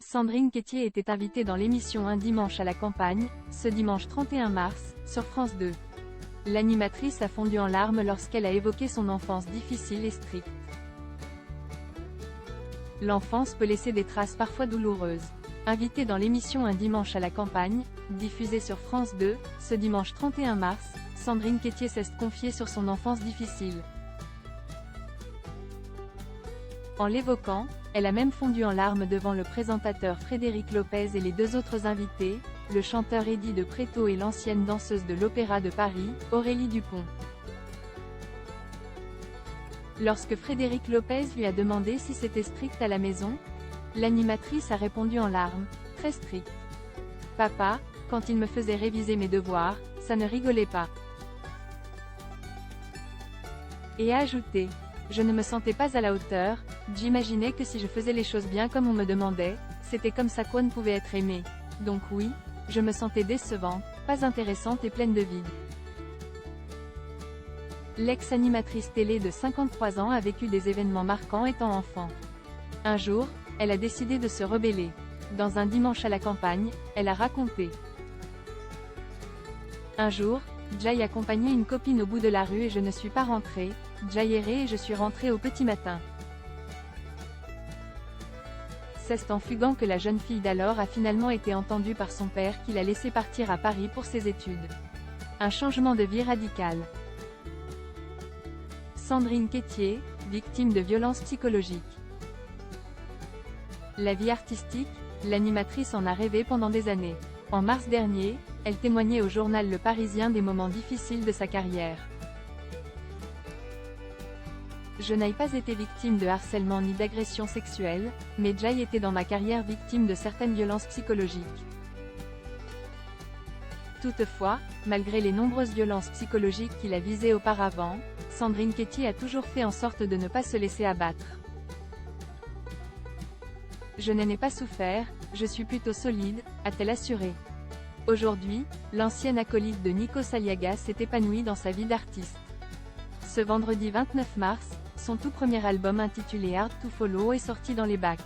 Sandrine Quétier était invitée dans l'émission Un dimanche à la campagne, ce dimanche 31 mars, sur France 2. L'animatrice a fondu en larmes lorsqu'elle a évoqué son enfance difficile et stricte. L'enfance peut laisser des traces parfois douloureuses. Invitée dans l'émission Un dimanche à la campagne, diffusée sur France 2, ce dimanche 31 mars, Sandrine Quétier s'est confiée sur son enfance difficile. En l'évoquant, elle a même fondu en larmes devant le présentateur Frédéric Lopez et les deux autres invités, le chanteur Eddie de Préto et l'ancienne danseuse de l'Opéra de Paris, Aurélie Dupont. Lorsque Frédéric Lopez lui a demandé si c'était strict à la maison, l'animatrice a répondu en larmes, « Très strict. Papa, quand il me faisait réviser mes devoirs, ça ne rigolait pas. » Et a ajouté, « Je ne me sentais pas à la hauteur, j'imaginais que si je faisais les choses bien comme on me demandait, c'était comme ça qu'on pouvait être aimé. Donc oui, je me sentais décevante, pas intéressante et pleine de vide. » L'ex-animatrice télé de 53 ans a vécu des événements marquants étant enfant. Un jour, elle a décidé de se rebeller. Dans Un dimanche à la campagne, elle a raconté. Un jour, Jay accompagnait une copine au bout de la rue et je ne suis pas rentrée, Jay errait et je suis rentrée au petit matin. C'est en fuguant que la jeune fille d'alors a finalement été entendue par son père qui l'a laissée partir à Paris pour ses études. Un changement de vie radical. Sandrine Quétier, victime de violences psychologiques. La vie artistique, l'animatrice en a rêvé pendant des années. En mars dernier, elle témoignait au journal Le Parisien des moments difficiles de sa carrière. Je n'ai pas été victime de harcèlement ni d'agression sexuelle, mais Jay était dans ma carrière victime de certaines violences psychologiques. Toutefois, malgré les nombreuses violences psychologiques qu'il a visées auparavant, Sandrine Quétier a toujours fait en sorte de ne pas se laisser abattre. Je n'en ai pas souffert, je suis plutôt solide, a-t-elle assuré. Aujourd'hui, l'ancienne acolyte de Nikos Aliagas s'est épanouie dans sa vie d'artiste. Ce vendredi 29 mars, son tout premier album intitulé Hard to Follow est sorti dans les bacs.